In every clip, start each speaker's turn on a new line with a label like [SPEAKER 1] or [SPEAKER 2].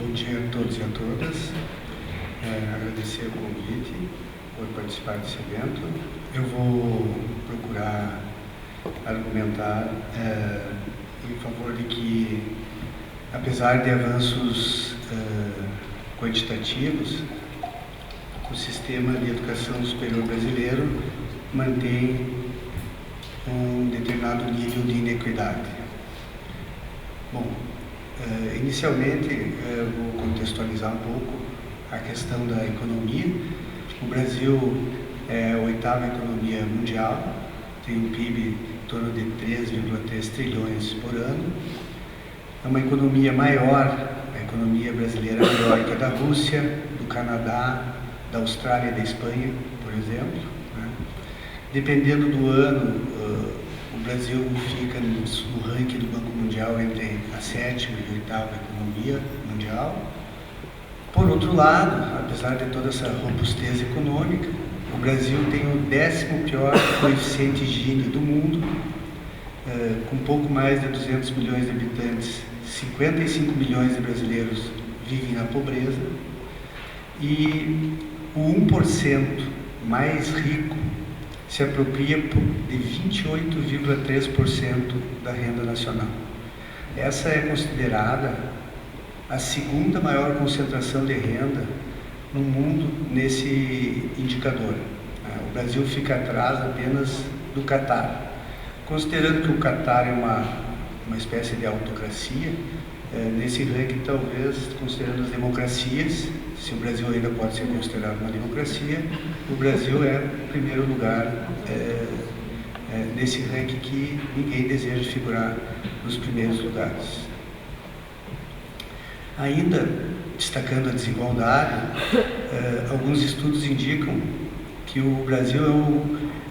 [SPEAKER 1] Bom dia a todos e a todas. Agradecer o convite por participar desse evento. Eu vou procurar argumentar em favor de que, apesar de avanços quantitativos, o sistema de educação superior brasileiro mantém um determinado nível de inequidade. Bom, inicialmente vou contextualizar um pouco a questão da economia. O Brasil é a oitava economia mundial, tem um PIB em torno de 3,3 trilhões por ano. É uma economia maior, a economia brasileira é maior que a da Rússia, do Canadá, da Austrália e da Espanha, por exemplo, né? Dependendo do ano, o Brasil fica no ranking do Banco Mundial entre a sétima e a oitava economia mundial. Por outro lado, apesar de toda essa robustez econômica, o Brasil tem o 10º pior coeficiente Gini do mundo, com pouco mais de 200 milhões de habitantes, 55 milhões de brasileiros vivem na pobreza, e o 1% mais rico se apropria de 28,3% da renda nacional. Essa é considerada a segunda maior concentração de renda no mundo nesse indicador. O Brasil fica atrás apenas do Catar. Considerando que o Catar é uma espécie de autocracia, nesse ranking, talvez, considerando as democracias, se o Brasil ainda pode ser considerado uma democracia, o Brasil é o primeiro lugar nesse ranking que ninguém deseja figurar nos primeiros lugares. Ainda, destacando a desigualdade, alguns estudos indicam que o Brasil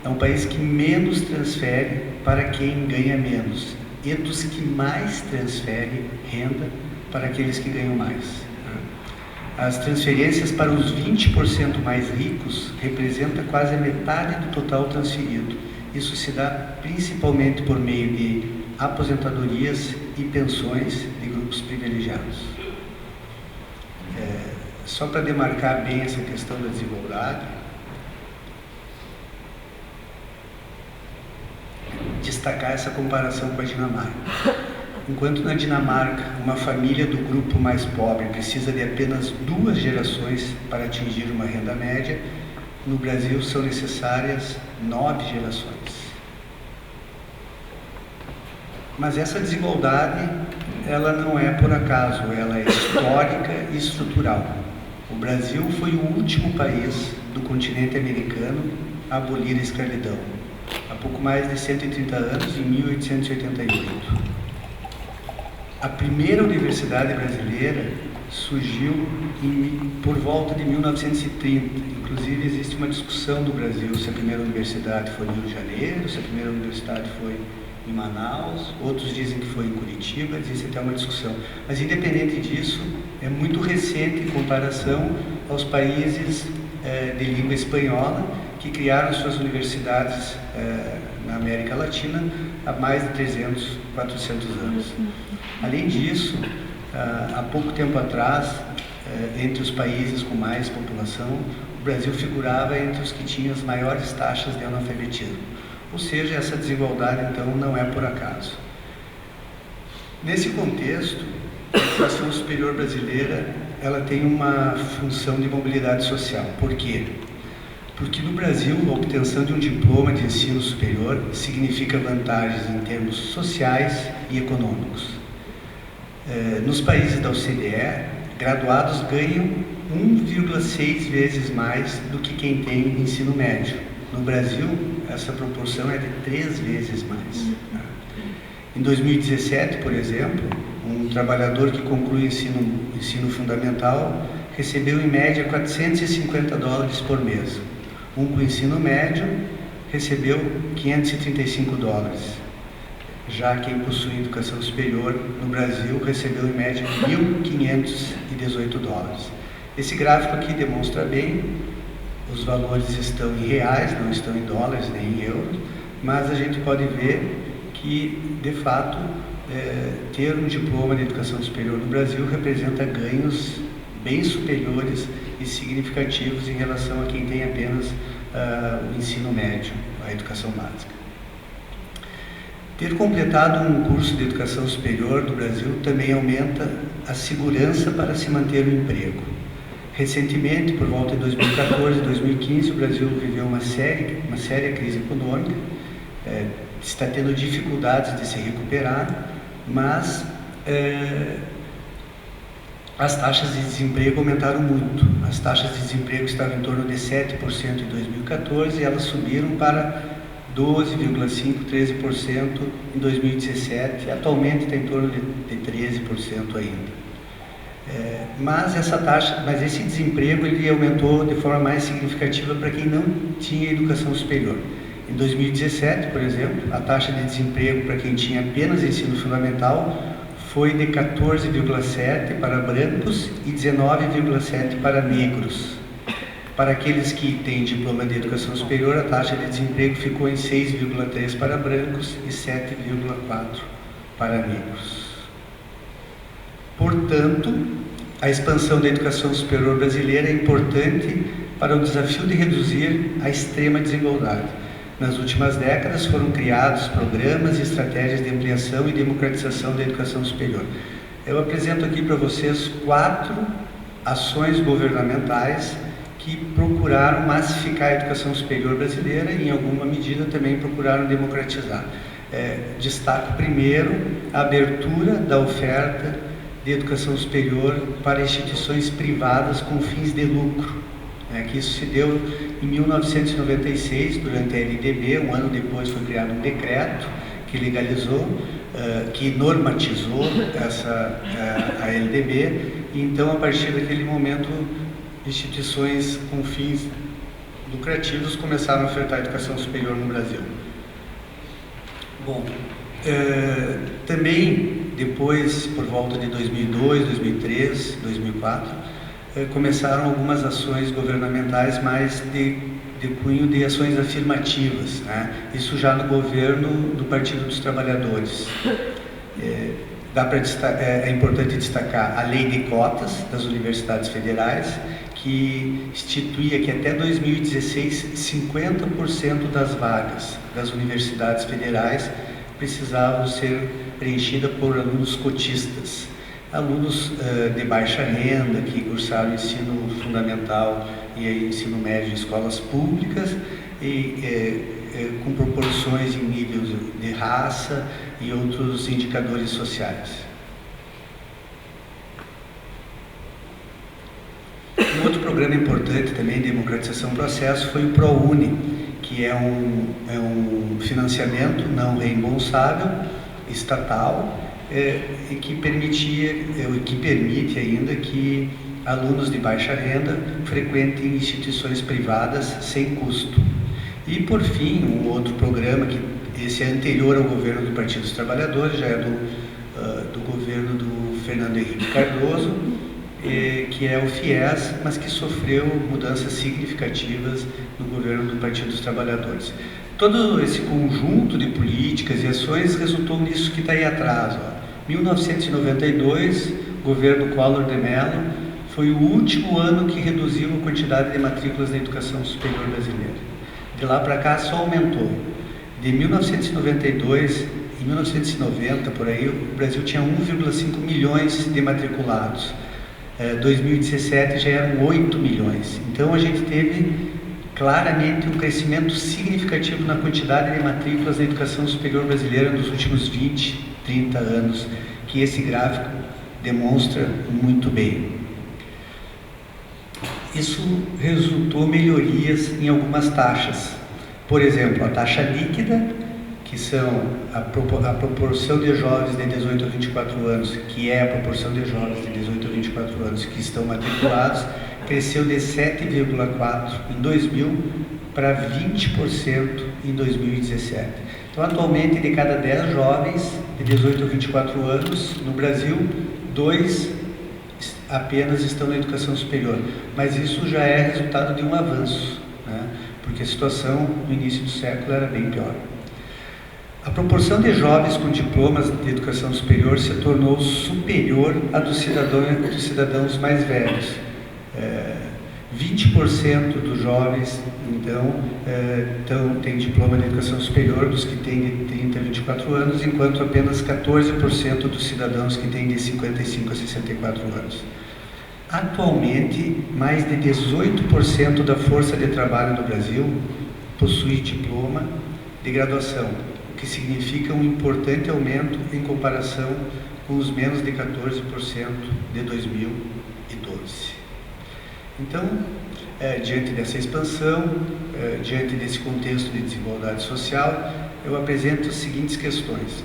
[SPEAKER 1] é um país que menos transfere para quem ganha menos e dos que mais transfere renda para aqueles que ganham mais. As transferências para os 20% mais ricos representam quase a metade do total transferido. Isso se dá principalmente por meio de aposentadorias e pensões de grupos privilegiados. Só para demarcar bem essa questão da desigualdade, destacar essa comparação com a Dinamarca. Enquanto na Dinamarca, uma família do grupo mais pobre precisa de apenas 2 gerações para atingir uma renda média, no Brasil são necessárias 9 gerações. Mas essa desigualdade, ela não é por acaso, ela é histórica e estrutural. O Brasil foi o último país do continente americano a abolir a escravidão, há pouco mais de 130 anos, em 1888. A primeira universidade brasileira surgiu por volta de 1930. Inclusive, existe uma discussão do Brasil se a primeira universidade foi no Rio de Janeiro, se a primeira universidade foi em Manaus, outros dizem que foi em Curitiba, existe até uma discussão. Mas, independente disso, é muito recente em comparação aos países de língua espanhola que criaram suas universidades na América Latina há mais de 300, 400 anos. Além disso, há pouco tempo atrás, entre os países com mais população, o Brasil figurava entre os que tinham as maiores taxas de analfabetismo. Ou seja, essa desigualdade, então, não é por acaso. Nesse contexto, a educação superior brasileira ela tem uma função de mobilidade social. Por quê? Porque no Brasil, a obtenção de um diploma de ensino superior significa vantagens em termos sociais e econômicos. Nos países da OCDE, graduados ganham 1,6 vezes mais do que quem tem ensino médio. No Brasil, essa proporção é de 3 vezes mais. Em 2017, por exemplo, um trabalhador que conclui ensino fundamental recebeu em média $450 por mês. Um com ensino médio recebeu $535. Já quem possui educação superior no Brasil recebeu em média $1.518. Esse gráfico aqui demonstra bem, os valores estão em reais, não estão em dólares nem em euros, mas a gente pode ver que, de fato, ter um diploma de educação superior no Brasil representa ganhos bem superiores e significativos em relação a quem tem apenas o ensino médio, a educação básica. Ter completado um curso de educação superior no Brasil também aumenta a segurança para se manter o emprego. Recentemente, por volta de 2014 e 2015, o Brasil viveu uma séria crise econômica, está tendo dificuldades de se recuperar, mas as taxas de desemprego aumentaram muito. As taxas de desemprego estavam em torno de 7% em 2014 e elas subiram para 12,5%, 13% em 2017, e atualmente está em torno de 13% ainda. Mas esse desemprego ele aumentou de forma mais significativa para quem não tinha educação superior. Em 2017, por exemplo, a taxa de desemprego para quem tinha apenas ensino fundamental foi de 14,7% para brancos e 19,7% para negros. Para aqueles que têm diploma de educação superior, a taxa de desemprego ficou em 6,3% para brancos e 7,4% para negros. Portanto, a expansão da educação superior brasileira é importante para o desafio de reduzir a extrema desigualdade. Nas últimas décadas foram criados programas e estratégias de ampliação e democratização da educação superior. Eu apresento aqui para vocês 4 ações governamentais que procuraram massificar a educação superior brasileira e, em alguma medida, também procuraram democratizar. Destaco primeiro a abertura da oferta de educação superior para instituições privadas com fins de lucro, que isso se deu em 1996, durante a LDB. Um ano depois foi criado um decreto que legalizou, que normatizou a LDB, e então, a partir daquele momento, instituições com fins lucrativos começaram a ofertar educação superior no Brasil. Bom, também depois, por volta de 2002, 2003, 2004, começaram algumas ações governamentais mais de cunho de ações afirmativas, Isso já no governo do Partido dos Trabalhadores. É importante destacar a lei de cotas das universidades federais, que instituía que até 2016, 50% das vagas das universidades federais precisavam ser preenchidas por alunos cotistas, alunos de baixa renda que cursaram ensino fundamental e ensino médio em escolas públicas e com proporções em níveis de raça e outros indicadores sociais. Um outro programa importante também de democratização do processo foi o ProUni, que é um financiamento não reembolsável, estatal, e que permite ainda que alunos de baixa renda frequentem instituições privadas sem custo. E, por fim, um outro programa, que esse é anterior ao governo do Partido dos Trabalhadores, já é do governo do Fernando Henrique Cardoso, que é o FIES, mas que sofreu mudanças significativas no governo do Partido dos Trabalhadores. Todo esse conjunto de políticas e ações resultou nisso que está aí atrás. 1992, governo Collor de Mello, foi o último ano que reduziu a quantidade de matrículas na educação superior brasileira. De lá para cá só aumentou. De 1992 em 1990, por aí, o Brasil tinha 1,5 milhões de matriculados. 2017 já eram 8 milhões. Então a gente teve claramente um crescimento significativo na quantidade de matrículas na educação superior brasileira nos últimos 20, 30 anos, que esse gráfico demonstra muito bem. Isso resultou melhorias em algumas taxas. Por exemplo, a taxa líquida, que são a proporção de jovens de 18 a 24 anos, que é a proporção de jovens de 18 a 24 anos que estão matriculados, cresceu de 7,4% em 2000 para 20% em 2017. Então, atualmente, de cada 10 jovens de 18 a 24 anos no Brasil, 2 apenas estão na educação superior. Mas isso já é resultado de um avanço, porque a situação no início do século era bem pior. A proporção de jovens com diplomas de educação superior se tornou superior à dos cidadãos mais velhos. 20% dos jovens, então, têm diploma de educação superior, dos que têm de 30 a 24 anos, enquanto apenas 14% dos cidadãos que têm de 55 a 64 anos. Atualmente, mais de 18% da força de trabalho do Brasil possui diploma de graduação, o que significa um importante aumento em comparação com os menos de 14% de 2012. Então, diante dessa expansão, diante desse contexto de desigualdade social, eu apresento as seguintes questões.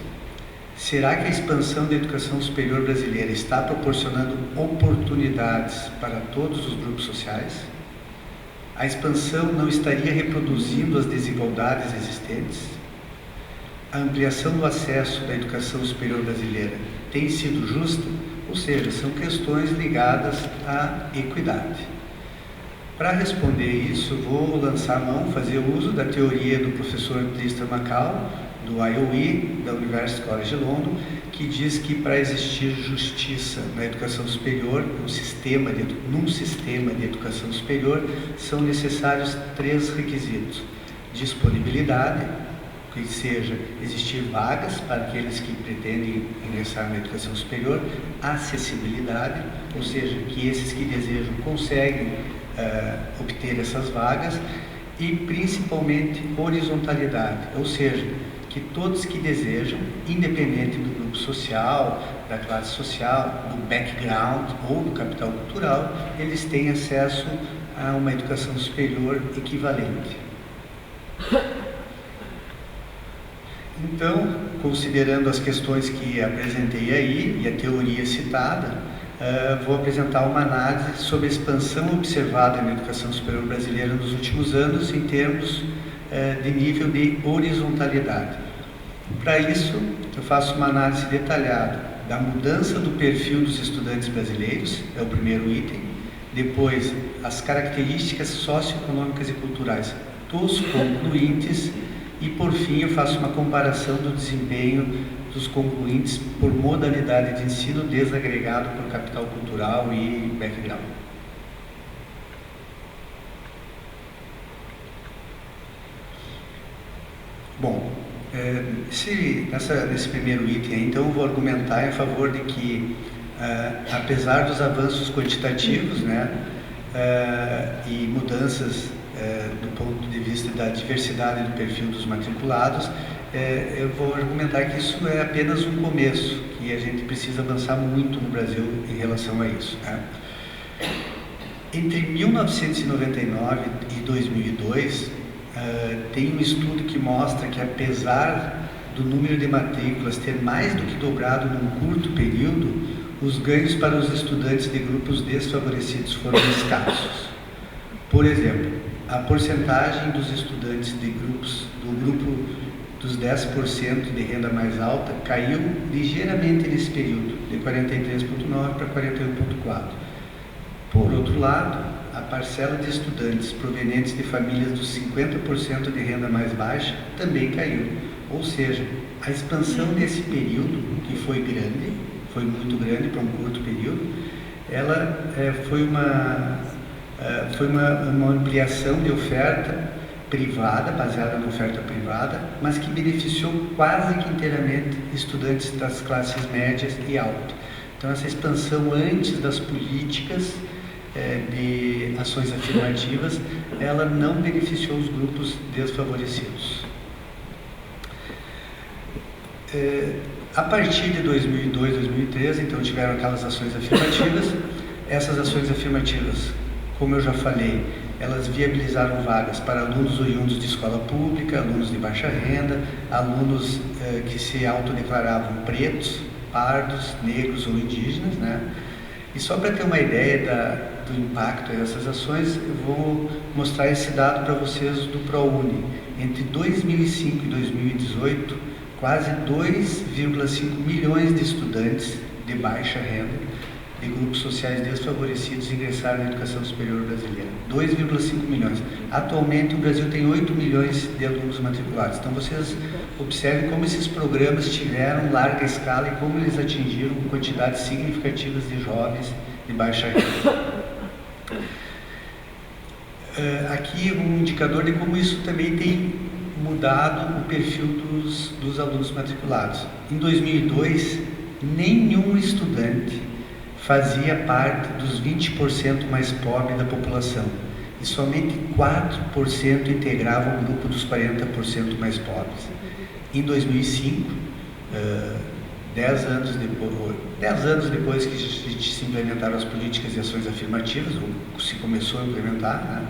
[SPEAKER 1] Será que a expansão da educação superior brasileira está proporcionando oportunidades para todos os grupos sociais? A expansão não estaria reproduzindo as desigualdades existentes? A ampliação do acesso da educação superior brasileira tem sido justa? Ou seja, são questões ligadas à equidade. Para responder isso, vou lançar a mão, fazer uso da teoria do professor Tristan Macau, do IOE, da University College London, que diz que para existir justiça na educação superior, num sistema de educação superior, são necessários 3 requisitos. Disponibilidade, que seja existir vagas para aqueles que pretendem ingressar na educação superior, acessibilidade, ou seja, que esses que desejam conseguem obter essas vagas, e principalmente horizontalidade, ou seja, que todos que desejam, independente do grupo social, da classe social, do background ou do capital cultural, eles têm acesso a uma educação superior equivalente. Então, considerando as questões que apresentei aí e a teoria citada, vou apresentar uma análise sobre a expansão observada na educação superior brasileira nos últimos anos em termos de nível de horizontalidade. Para isso, eu faço uma análise detalhada da mudança do perfil dos estudantes brasileiros, é o primeiro item, depois as características socioeconômicas e culturais dos concluintes e, por fim, eu faço uma comparação do desempenho dos concluintes por modalidade de ensino desagregado por capital cultural e background. Bom, nesse primeiro item, então, eu vou argumentar em favor de que, apesar dos avanços quantitativos, e mudanças do ponto de vista da diversidade do perfil dos matriculados, eu vou argumentar que isso é apenas um começo, que a gente precisa avançar muito no Brasil em relação a isso. Entre 1999 e 2002, tem um estudo que mostra que, apesar do número de matrículas ter mais do que dobrado num curto período, os ganhos para os estudantes de grupos desfavorecidos foram escassos. Por exemplo, a porcentagem dos estudantes do grupo dos 10% de renda mais alta caiu ligeiramente nesse período, de 43,9% para 41,4%. Por outro lado, a parcela de estudantes provenientes de famílias dos 50% de renda mais baixa também caiu. Ou seja, a expansão desse período, que foi grande, foi muito grande para um curto período, ela foi uma ampliação de oferta privada, baseada na oferta privada, mas que beneficiou quase que inteiramente estudantes das classes médias e altas. Então, essa expansão antes das políticas de ações afirmativas, ela não beneficiou os grupos desfavorecidos. A partir de 2002, 2013, então, tiveram aquelas ações afirmativas. Essas ações afirmativas, como eu já falei, elas viabilizaram vagas para alunos oriundos de escola pública, alunos de baixa renda, alunos que se autodeclaravam pretos, pardos, negros ou indígenas, E só para ter uma ideia do impacto dessas ações, eu vou mostrar esse dado para vocês do ProUni. Entre 2005 e 2018, quase 2,5 milhões de estudantes de baixa renda de grupos sociais desfavorecidos ingressaram na educação superior brasileira. 2,5 milhões. Atualmente, o Brasil tem 8 milhões de alunos matriculados. Então, vocês observe como esses programas tiveram larga escala e como eles atingiram quantidades significativas de jovens de baixa renda. Aqui um indicador de como isso também tem mudado o perfil dos alunos matriculados. Em 2002, nenhum estudante fazia parte dos 20% mais pobres da população e somente 4% integravam o grupo dos 40% mais pobres. Em 2005, 10 anos depois que se implementaram as políticas e ações afirmativas, ou se começou a implementar, né,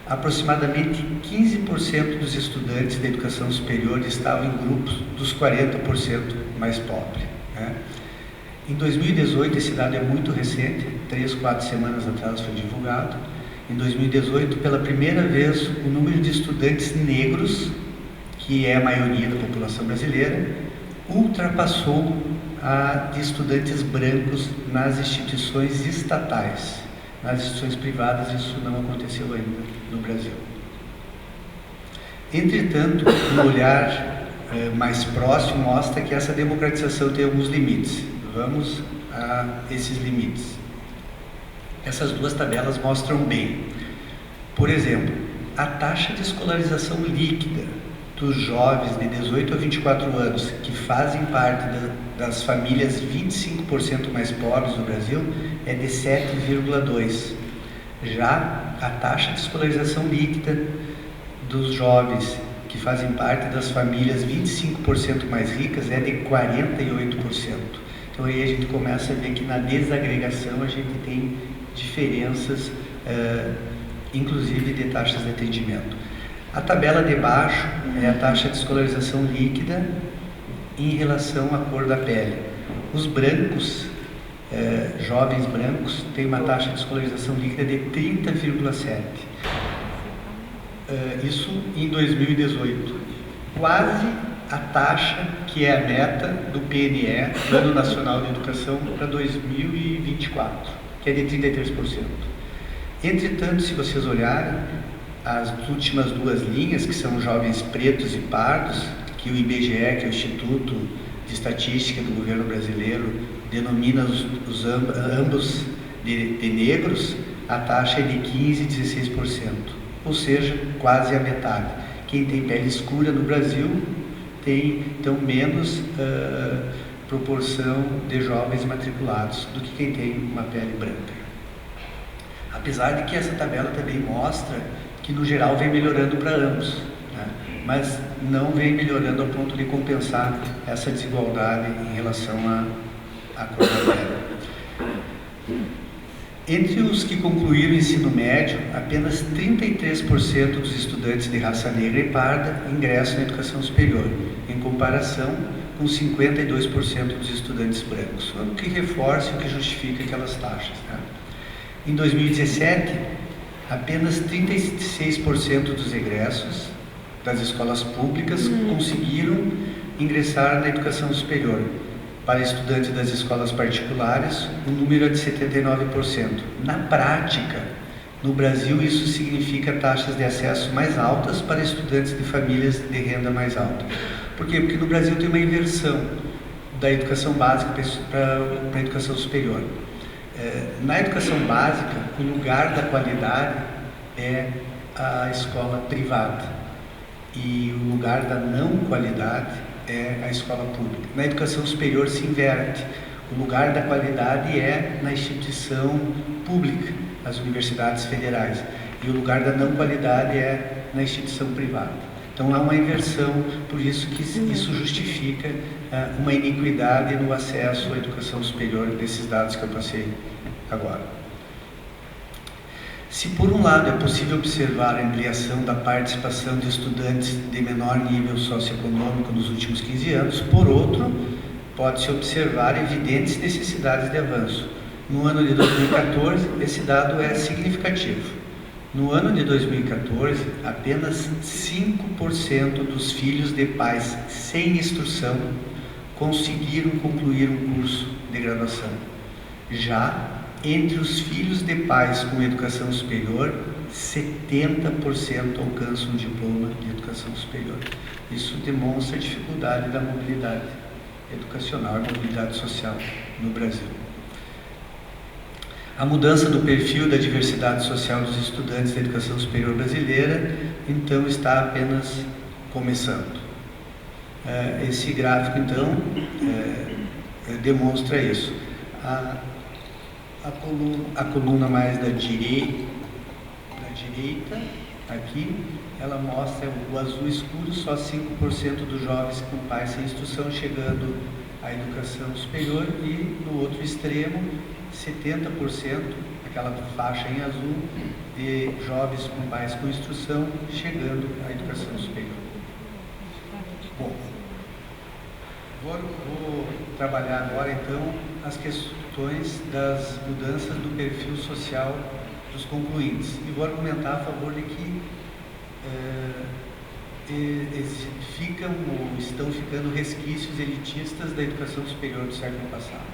[SPEAKER 1] aproximadamente 15% dos estudantes da educação superior estavam em grupos dos 40% mais pobres, né. Em 2018, esse dado é muito recente, 3, 4 semanas atrás foi divulgado. Em 2018, pela primeira vez, o número de estudantes negros, que é a maioria da população brasileira, ultrapassou a de estudantes brancos nas instituições estatais. Nas instituições privadas isso não aconteceu ainda no Brasil. Entretanto, um olhar mais próximo mostra que essa democratização tem alguns limites. Vamos a esses limites. Essas duas tabelas mostram bem. Por exemplo, a taxa de escolarização líquida dos jovens de 18 a 24 anos que fazem parte das famílias 25% mais pobres do Brasil é de 7,2. Já a taxa de escolarização líquida dos jovens que fazem parte das famílias 25% mais ricas é de 48%. Então aí a gente começa a ver que na desagregação a gente tem diferenças, inclusive de taxas de atendimento. A tabela de baixo é a taxa de escolarização líquida em relação à cor da pele. Os brancos, jovens brancos, têm uma taxa de escolarização líquida de 30,7. Isso em 2018. Quase a taxa que é a meta do PNE, Plano Nacional de Educação, para 2024, que é de 33%. Entretanto, se vocês olharem, as últimas duas linhas, que são jovens pretos e pardos, que o IBGE, que é o Instituto de Estatística do Governo Brasileiro, denomina ambos de negros, a taxa é de 15% e 16%, ou seja, quase a metade. Quem tem pele escura no Brasil tem, então, menos proporção de jovens matriculados do que quem tem uma pele branca. Apesar de que essa tabela também mostra que no geral vem melhorando para ambos, né? Mas não vem melhorando ao ponto de compensar essa desigualdade em relação à cor da pele. Entre os que concluíram o ensino médio, apenas 33% dos estudantes de raça negra e parda ingressam na educação superior, em comparação com 52% dos estudantes brancos, o que reforça e o que justifica aquelas taxas, né? Em 2017, apenas 36% dos egressos das escolas públicas conseguiram ingressar na educação superior. Para estudantes das escolas particulares, o número é de 79%. Na prática, no Brasil, isso significa taxas de acesso mais altas para estudantes de famílias de renda mais alta. Por quê? Porque no Brasil tem uma inversão da educação básica para a educação superior. Na educação básica, o lugar da qualidade é a escola privada e o lugar da não qualidade é a escola pública. Na educação superior se inverte. O lugar da qualidade é na instituição pública, as universidades federais, e o lugar da não qualidade é na instituição privada. Então há uma inversão, por isso que isso justifica uma iniquidade no acesso à educação superior desses dados que eu passei agora. Se por um lado é possível observar a ampliação da participação de estudantes de menor nível socioeconômico nos últimos 15 anos, por outro, pode-se observar evidentes necessidades de avanço. No ano de 2014, esse dado é significativo. No ano de 2014, apenas 5% dos filhos de pais sem instrução conseguiram concluir um curso de graduação. Já entre os filhos de pais com educação superior, 70% alcançam um diploma de educação superior. Isso demonstra a dificuldade da mobilidade educacional e mobilidade social no Brasil. A mudança do perfil da diversidade social dos estudantes da educação superior brasileira, então, está apenas começando. Esse gráfico, então, demonstra isso. A coluna mais da direita, aqui, ela mostra o azul escuro, só 5% dos jovens com pais sem instrução chegando à educação superior, e no outro extremo, 70%, aquela faixa em azul, de jovens com pais com instrução chegando à educação superior. Bom, vou trabalhar agora, então, as questões das mudanças do perfil social dos concluintes. E vou argumentar a favor de que estão ficando resquícios elitistas da educação superior do século passado.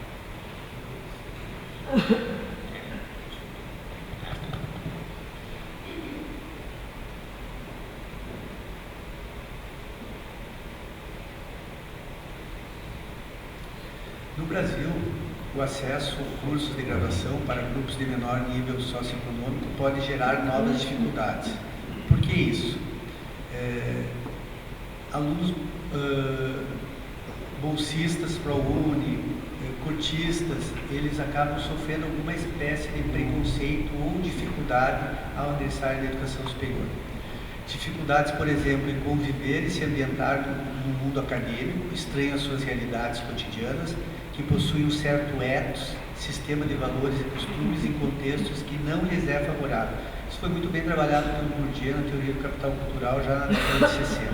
[SPEAKER 1] No Brasil, o acesso a cursos de graduação para grupos de menor nível socioeconômico pode gerar novas dificuldades. Por que isso? Alunos bolsistas, ProUni, cotistas, eles acabam sofrendo alguma espécie de preconceito ou dificuldade ao ingressar na educação superior. Dificuldades, por exemplo, em conviver e se ambientar no mundo acadêmico, estranho às suas realidades cotidianas, que possuem um certo ethos, sistema de valores e costumes em contextos que não lhes é favorável. Isso foi muito bem trabalhado pelo Bourdieu na teoria do capital cultural, já na década de 60.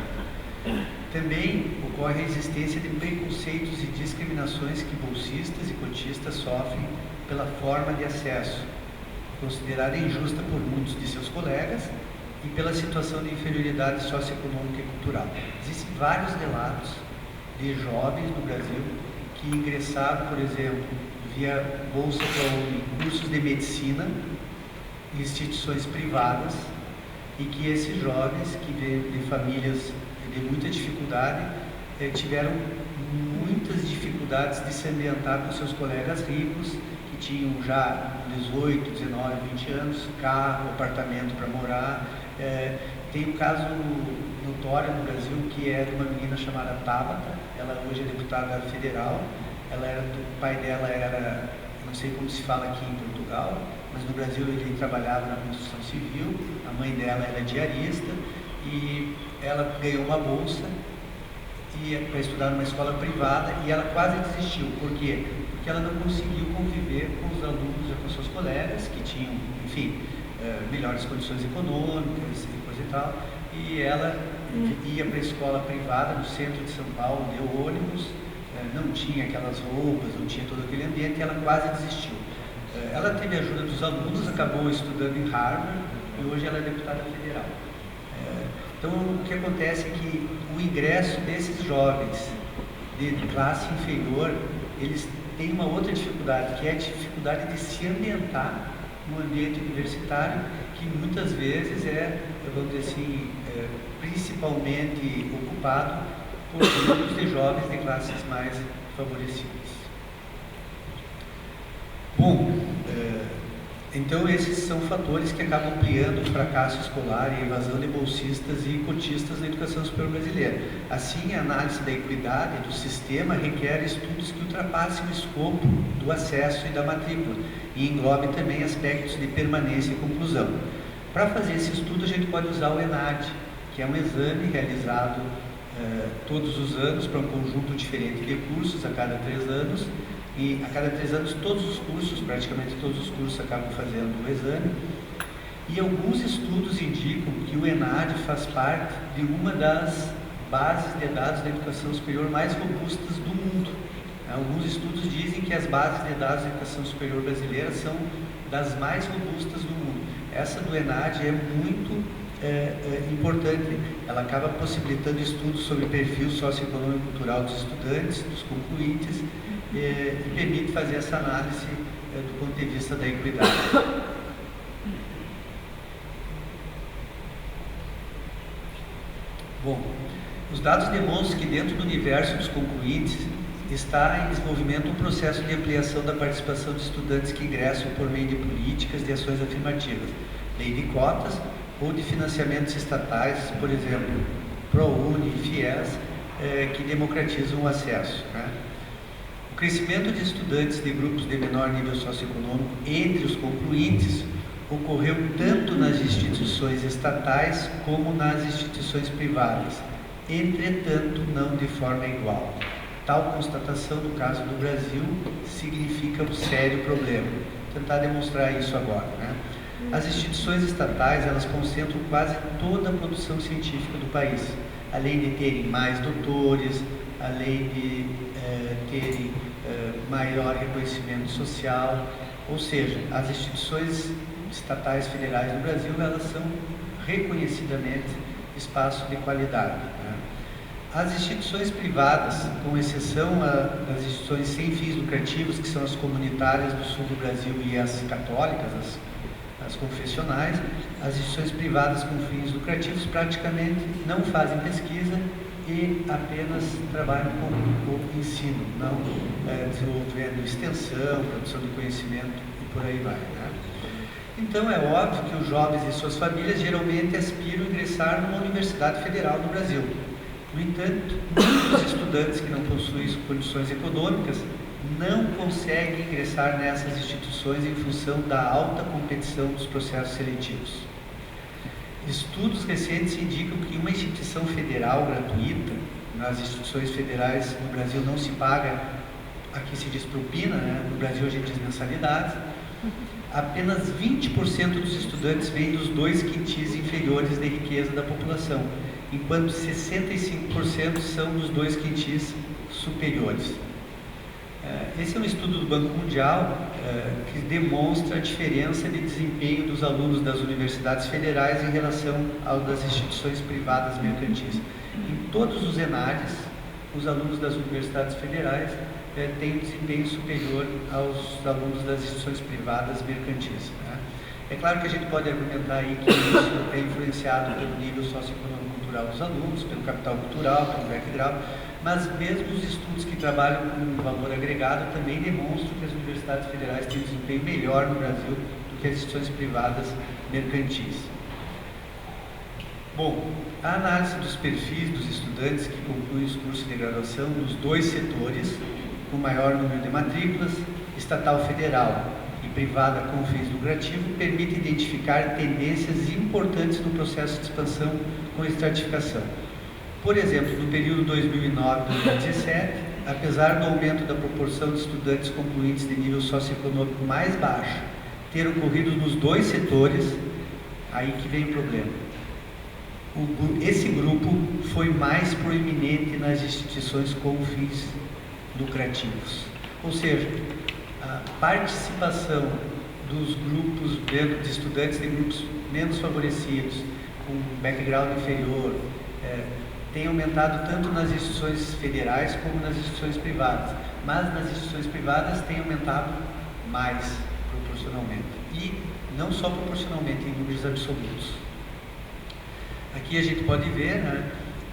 [SPEAKER 1] Também ocorre a existência de preconceitos e discriminações que bolsistas e cotistas sofrem pela forma de acesso, considerada injusta por muitos de seus colegas, e pela situação de inferioridade socioeconômica e cultural. Existem vários relatos de jovens no Brasil que ingressaram, por exemplo, via Bolsa ProUni, cursos de medicina em instituições privadas, e que esses jovens, que vêm de famílias de muita dificuldade, tiveram muitas dificuldades de se ambientar com seus colegas ricos, que tinham já 18, 19, 20 anos, carro, apartamento para morar. Tem um caso notório no Brasil, que é de uma menina chamada Tabata. Ela hoje é deputada federal. O pai dela era, não sei como se fala aqui em Portugal, mas no Brasil ele trabalhava na construção civil. A mãe dela era diarista e ela ganhou uma bolsa para estudar numa escola privada, e ela quase desistiu. Por quê? Porque ela não conseguiu conviver com os alunos e com seus colegas, que tinham, enfim, melhores condições econômicas e coisa e tal, e ela ia para a escola privada no centro de São Paulo, deu ônibus, não tinha aquelas roupas, não tinha todo aquele ambiente, e ela quase desistiu. Ela teve a ajuda dos alunos, acabou estudando em Harvard, e hoje ela é deputada federal. Então, o que acontece é que o ingresso desses jovens de classe inferior, eles têm uma outra dificuldade, que é a dificuldade de se ambientar no ambiente universitário, que muitas vezes vamos dizer assim, principalmente ocupado por grupos de jovens de classes mais favorecidas. Bom, então esses são fatores que acabam ampliando o fracasso escolar e a evasão de bolsistas e cotistas na educação superior brasileira. Assim, a análise da equidade do sistema requer estudos que ultrapassem o escopo do acesso e da matrícula e englobem também aspectos de permanência e conclusão. Para fazer esse estudo, a gente pode usar o ENAD, que é um exame realizado todos os anos para um conjunto diferente de cursos a cada 3 anos, e a cada 3 anos todos os cursos, praticamente todos os cursos, acabam fazendo o exame, e alguns estudos indicam que o ENAD faz parte de uma das bases de dados da educação superior mais robustas do mundo. Alguns estudos dizem que as bases de dados da educação superior brasileira são das mais robustas do mundo. Essa do ENAD é muito importante. Ela acaba possibilitando estudos sobre o perfil socioeconômico e cultural dos estudantes, dos concluintes, e permite fazer essa análise do ponto de vista da equidade. dados demonstram que dentro do universo dos concluintes está em desenvolvimento um processo de ampliação da participação de estudantes que ingressam por meio de políticas de ações afirmativas, lei de cotas ou de financiamentos estatais, por exemplo, ProUni e FIES, que democratizam o acesso, né? O crescimento de estudantes de grupos de menor nível socioeconômico entre os concluintes ocorreu tanto nas instituições estatais como nas instituições privadas, entretanto não de forma igual. Tal constatação, no caso do Brasil, significa um sério problema. Vou tentar demonstrar isso agora, né? As instituições estatais, elas concentram quase toda a produção científica do país, além de terem mais doutores, além de terem maior reconhecimento social, ou seja, as instituições estatais federais do Brasil, elas são reconhecidamente espaço de qualidade, né? As instituições privadas, com exceção das instituições sem fins lucrativos, que são as comunitárias do sul do Brasil e as católicas, as confessionais, as instituições privadas com fins lucrativos praticamente não fazem pesquisa e apenas trabalham com o ensino, não desenvolvendo extensão, produção de conhecimento e por aí vai, né? Então é óbvio que os jovens e suas famílias geralmente aspiram a ingressar numa universidade federal do Brasil. No entanto, muitos estudantes que não possuem condições econômicas não conseguem ingressar nessas instituições em função da alta competição dos processos seletivos. Estudos recentes indicam que uma instituição federal gratuita, nas instituições federais no Brasil não se paga, aqui se diz propina, né? No Brasil a gente diz mensalidades, apenas 20% dos estudantes vêm dos 2 quintis inferiores de riqueza da população, enquanto 65% são dos 2 quintis superiores. Esse é um estudo do Banco Mundial que demonstra a diferença de desempenho dos alunos das universidades federais em relação ao das instituições privadas mercantis. Em todos os ENADES, os alunos das universidades federais têm um desempenho superior aos alunos das instituições privadas mercantis, né? É claro que a gente pode argumentar aí que isso é influenciado pelo nível socioeconômico cultural dos alunos, pelo capital cultural, pelo background, mas mesmo os estudos que trabalham com valor agregado também demonstram que as universidades federais têm um desempenho melhor no Brasil do que as instituições privadas mercantis. Bom, a análise dos perfis dos estudantes que concluem os cursos de graduação nos 2 setores, com maior número de matrículas, estatal federal e privada com fins lucrativos, permite identificar tendências importantes no processo de expansão com estratificação. Por exemplo, no período 2009-2017, apesar do aumento da proporção de estudantes concluintes de nível socioeconômico mais baixo ter ocorrido nos 2 setores, aí que vem o problema. Esse grupo foi mais proeminente nas instituições com fins lucrativos. Ou seja, a participação dos grupos de estudantes de grupos menos favorecidos, com background inferior, tem aumentado tanto nas instituições federais como nas instituições privadas, mas nas instituições privadas tem aumentado mais proporcionalmente, e não só proporcionalmente, em números absolutos. Aqui a gente pode ver, né,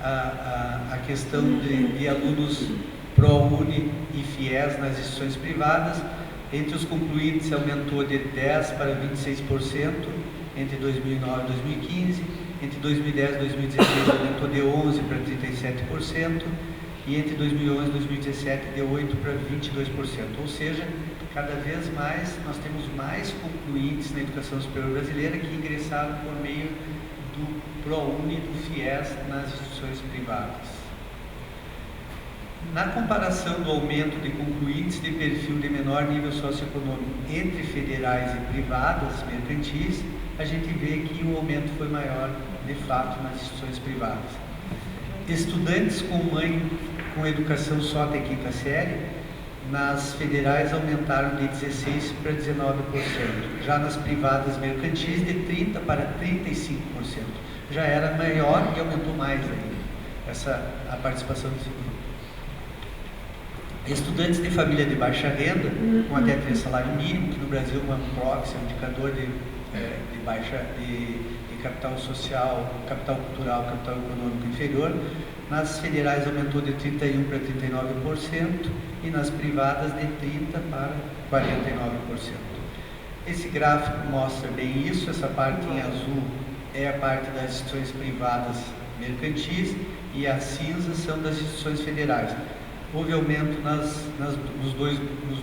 [SPEAKER 1] a questão de alunos ProUni e FIES nas instituições privadas. Entre os concluintes aumentou de 10% para 26% entre 2009 e 2015, entre 2010 e 2016 aumentou de 11% para 37%, e entre 2011 e 2017 de 8% para 22%, ou seja, cada vez mais nós temos mais concluintes na educação superior brasileira que ingressaram por meio do ProUni e do FIES nas instituições privadas. Na comparação do aumento de concluintes de perfil de menor nível socioeconômico entre federais e privadas mercantis, a gente vê que o aumento foi maior, de fato, nas instituições privadas. Estudantes com mãe com educação só até 5ª série, nas federais aumentaram de 16% para 19%, já nas privadas mercantis de 30% para 35%. Já era maior e aumentou mais ainda a participação desse grupo. Estudantes de família de baixa renda, com até 3 salários mínimos, que no Brasil é um proxy, um indicador de capital social, capital cultural, capital econômico inferior. Nas federais aumentou de 31% para 39% e nas privadas de 30% para 49%. Esse gráfico mostra bem isso. Essa parte em azul é a parte das instituições privadas mercantis e as cinzas são das instituições federais. Houve aumento nos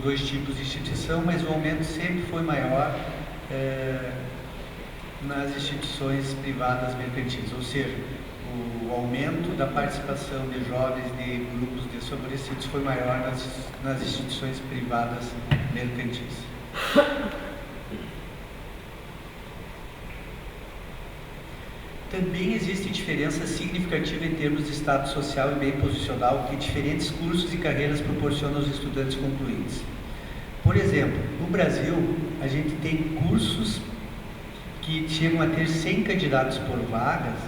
[SPEAKER 1] dois tipos de instituição, mas o aumento sempre foi maior nas instituições privadas mercantis, ou seja, o aumento da participação de jovens de grupos desfavorecidos foi maior nas instituições privadas mercantis. Também existe diferença significativa em termos de status social e bem posicional que diferentes cursos e carreiras proporcionam aos estudantes concluintes. Por exemplo, no Brasil, a gente tem cursos que chegam a ter 100 candidatos por vagas,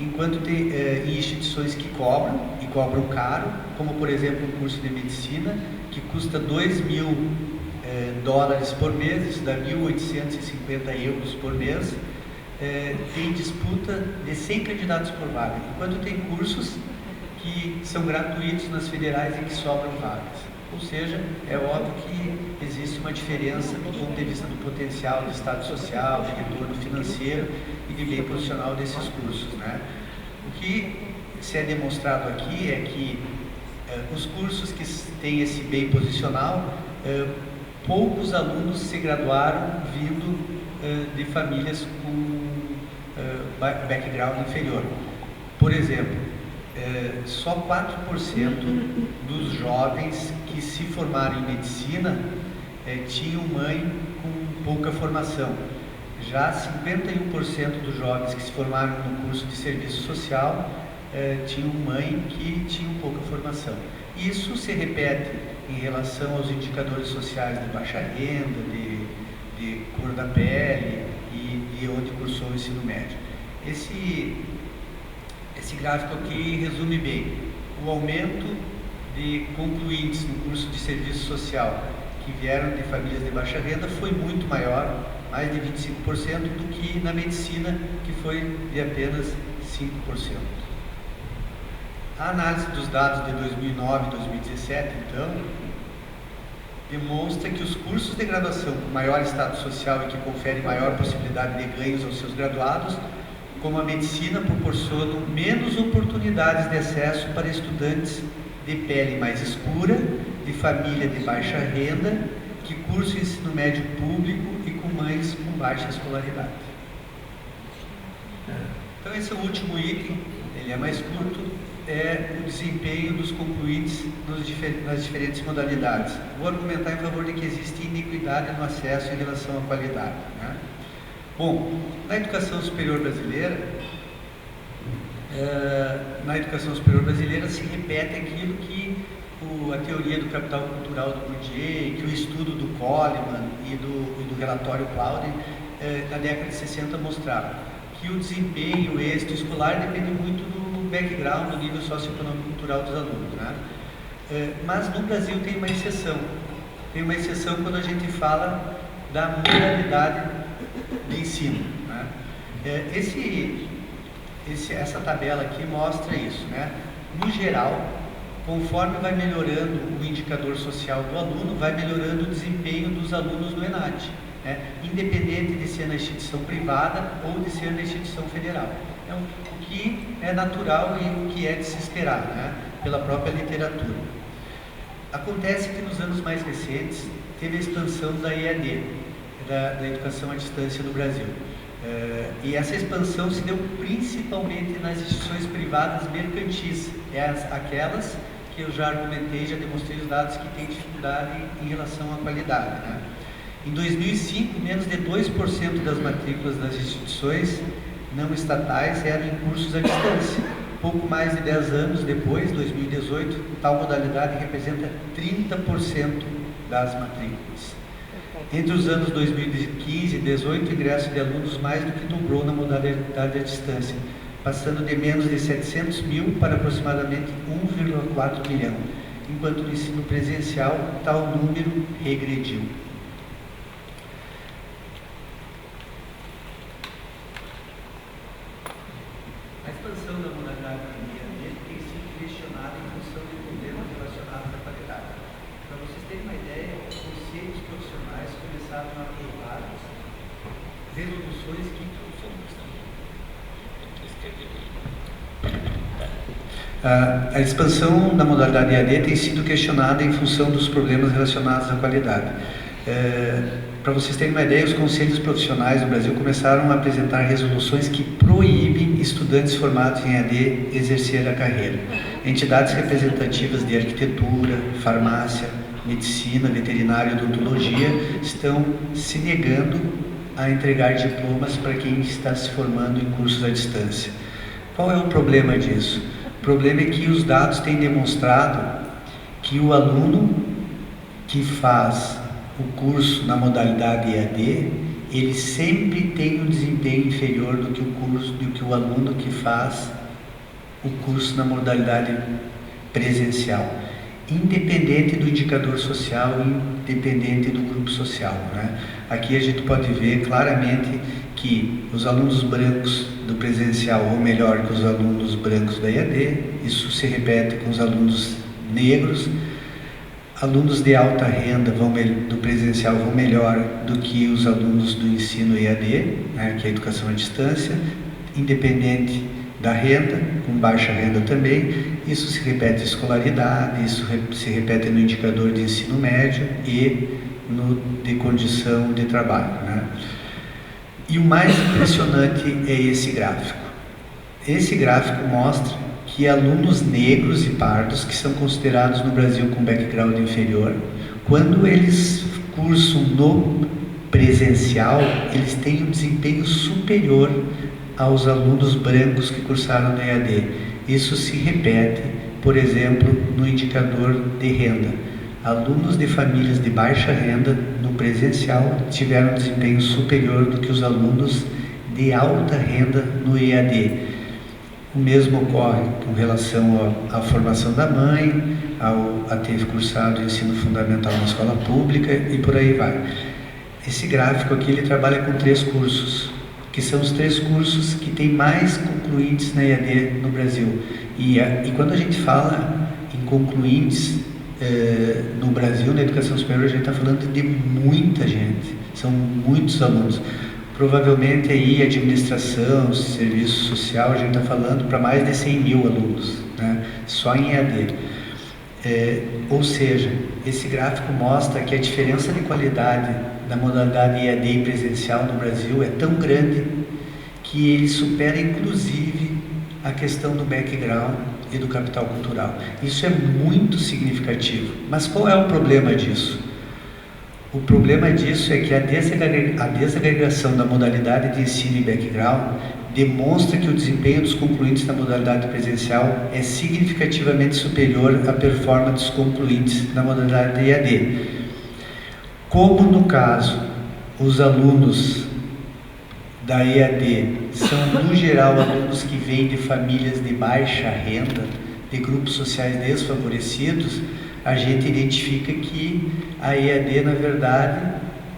[SPEAKER 1] enquanto tem instituições que cobram, e cobram caro, como por exemplo o curso de medicina, que custa $2.000 por mês, isso dá 1.850 euros por mês. Tem disputa de 100 candidatos por vaga, enquanto tem cursos que são gratuitos nas federais e que sobram vagas. Ou seja, é óbvio que existe uma diferença do ponto de vista do potencial de estado social, de retorno financeiro e de bem profissional desses cursos, né? O que se é demonstrado aqui é que os cursos que têm esse bem posicional, poucos alunos se graduaram vindo de famílias com background inferior. Por exemplo, só 4% dos jovens que se formaram em medicina tinham mãe com pouca formação. Já 51% dos jovens que se formaram no curso de serviço social tinham mãe que tinham pouca formação. Isso se repete em relação aos indicadores sociais de baixa renda, de cor da pele e de onde cursou o ensino médio. Esse gráfico aqui resume bem o aumento de concluintes no curso de serviço social que vieram de famílias de baixa renda foi muito maior, mais de 25%, do que na medicina, que foi de apenas 5%. A análise dos dados de 2009 e 2017, então, demonstra que os cursos de graduação com maior status social e que conferem maior possibilidade de ganhos aos seus graduados, como a medicina, proporcionam menos oportunidades de acesso para estudantes de pele mais escura, de família de baixa renda, que cursam ensino médio público e com mães com baixa escolaridade. Então esse é o último item, ele é mais curto, é o desempenho dos concluintes nas diferentes modalidades. Vou argumentar em favor de que existe iniquidade no acesso em relação à qualidade, né? Bom, na educação superior brasileira, se repete aquilo que a teoria do capital cultural do Bourdieu, que o estudo do Coleman e do relatório Claudine na década de 60 mostraram, que o desempenho, o êxito escolar depende muito do background, do nível socioeconômico cultural dos alunos, né? Mas no Brasil tem uma exceção. Tem uma exceção quando a gente fala da modalidade de ensino, né? Essa tabela aqui mostra isso, né? No geral, conforme vai melhorando o indicador social do aluno, vai melhorando o desempenho dos alunos do ENAD, né? Independente de ser na instituição privada ou de ser na instituição federal. É o que é natural e o que é de se esperar, né? Pela própria literatura. Acontece que nos anos mais recentes teve a expansão da EAD, da educação à distância no Brasil. E essa expansão se deu principalmente nas instituições privadas mercantis, aquelas que eu já argumentei, já demonstrei os dados que têm dificuldade em relação à qualidade, né? Em 2005, menos de 2% das matrículas das instituições não estatais eram em cursos à distância. Pouco mais de 10 anos depois, 2018, tal modalidade representa 30% das matrículas. Entre os anos 2015 e 2018, o ingresso de alunos mais do que dobrou na modalidade à distância, passando de menos de 700 mil para aproximadamente 1,4 milhão, enquanto no ensino presencial tal número regrediu. Resoluções que a expansão da modalidade EAD tem sido questionada em função dos problemas relacionados à qualidade. Para vocês terem uma ideia, os conselhos profissionais do Brasil começaram a apresentar resoluções que proíbem estudantes formados em EAD exercer a carreira. Entidades representativas de arquitetura, farmácia, medicina, veterinária e odontologia estão se negando a entregar diplomas para quem está se formando em cursos à distância. Qual é o problema disso? O problema é que os dados têm demonstrado que o aluno que faz o curso na modalidade EAD, ele sempre tem um desempenho inferior do que o aluno que faz o curso na modalidade presencial, independente do indicador social, independente do grupo social, né? Aqui a gente pode ver claramente que os alunos brancos do presencial vão melhor que os alunos brancos da EAD, isso se repete com os alunos negros, alunos de alta renda do presencial vão melhor do que os alunos do ensino EAD, né, que é a educação à distância, independente da renda, com baixa renda também. Isso se repete em escolaridade, isso se repete no indicador de ensino médio e no de condição de trabalho, né? E o mais impressionante é esse gráfico. Esse gráfico mostra que alunos negros e pardos, que são considerados no Brasil com background inferior, quando eles cursam no presencial, eles têm um desempenho superior aos alunos brancos que cursaram no EAD. Isso se repete, por exemplo, no indicador de renda. Alunos de famílias de baixa renda no presencial tiveram um desempenho superior do que os alunos de alta renda no EAD. O mesmo ocorre com relação à formação da mãe, a ter cursado ensino fundamental na escola pública e por aí vai. Esse gráfico aqui ele trabalha com 3 cursos, que são os 3 cursos que têm mais concluintes na EAD no Brasil. E quando a gente fala em concluintes no Brasil, na educação superior, a gente está falando de muita gente, são muitos alunos. Provavelmente aí administração, serviço social, a gente está falando para mais de 100 mil alunos, né? Só em EAD. Ou seja, esse gráfico mostra que a diferença de qualidade da modalidade EAD e presencial no Brasil é tão grande que ele supera inclusive a questão do background e do capital cultural. Isso é muito significativo. Mas qual é o problema disso? O problema disso é que a desagregação da modalidade de ensino e background demonstra que o desempenho dos concluintes na modalidade presencial é significativamente superior à performance dos concluintes na modalidade de EAD. Como no caso, os alunos da EAD são, no geral, alunos que vêm de famílias de baixa renda, de grupos sociais desfavorecidos, a gente identifica que a EAD, na verdade,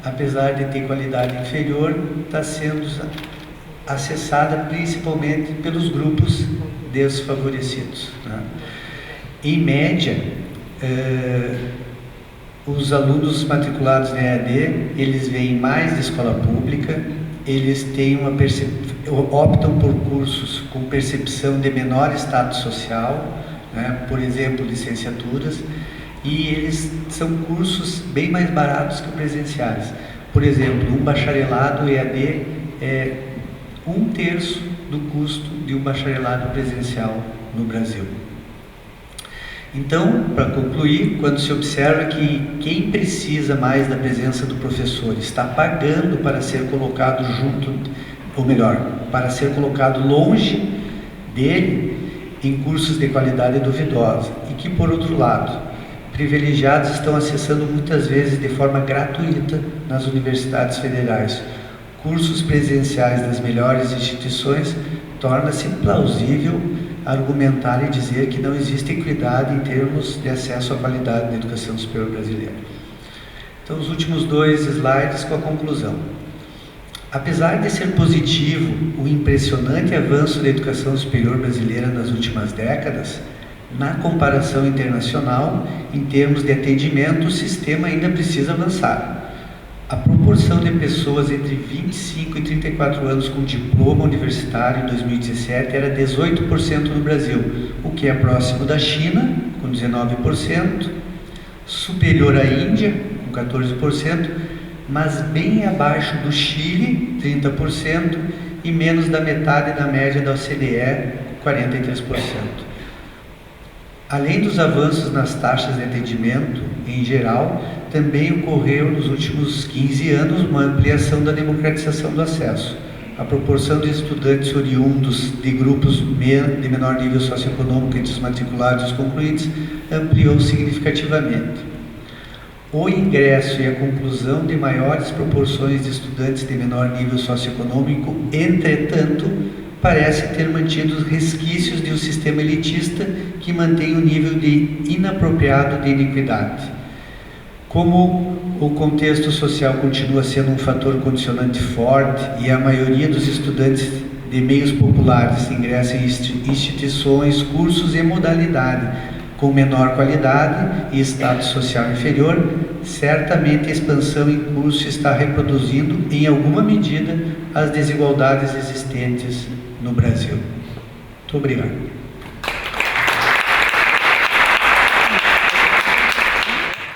[SPEAKER 1] apesar de ter qualidade inferior, está sendo acessada principalmente pelos grupos desfavorecidos, né? Em média, os alunos matriculados na EAD, eles vêm mais de escola pública, eles têm optam por cursos com percepção de menor status social, né? Por exemplo, licenciaturas, e eles são cursos bem mais baratos que presenciais. Por exemplo, um bacharelado EAD é 1/3 do custo de um bacharelado presencial no Brasil. Então, para concluir, quando se observa que quem precisa mais da presença do professor está pagando para ser colocado junto, ou melhor, para ser colocado longe dele em cursos de qualidade duvidosa, e que, por outro lado, privilegiados estão acessando muitas vezes de forma gratuita nas universidades federais cursos presenciais das melhores instituições, torna-se plausível argumentar e dizer que não existe equidade em termos de acesso à qualidade da educação superior brasileira. Então, os últimos 2 slides com a conclusão. Apesar de ser positivo o impressionante avanço da educação superior brasileira nas últimas décadas, na comparação internacional, em termos de atendimento, o sistema ainda precisa avançar. A proporção de pessoas entre 25 e 34 anos com diploma universitário em 2017 era 18% no Brasil, o que é próximo da China, com 19%, superior à Índia, com 14%, mas bem abaixo do Chile, 30%, e menos da metade da média da OCDE, 43%. Além dos avanços nas taxas de atendimento, em geral, também ocorreu nos últimos 15 anos uma ampliação da democratização do acesso. A proporção de estudantes oriundos de grupos de menor nível socioeconômico entre os matriculados e os concluintes ampliou significativamente. O ingresso e a conclusão de maiores proporções de estudantes de menor nível socioeconômico, entretanto, parece ter mantido os resquícios de um sistema elitista que mantém o nível de inapropriado de iniquidade. Como o contexto social continua sendo um fator condicionante forte e a maioria dos estudantes de meios populares ingressa em instituições, cursos e modalidade com menor qualidade e status social inferior, certamente a expansão em curso está reproduzindo, em alguma medida, as desigualdades existentes no Brasil. Muito obrigado.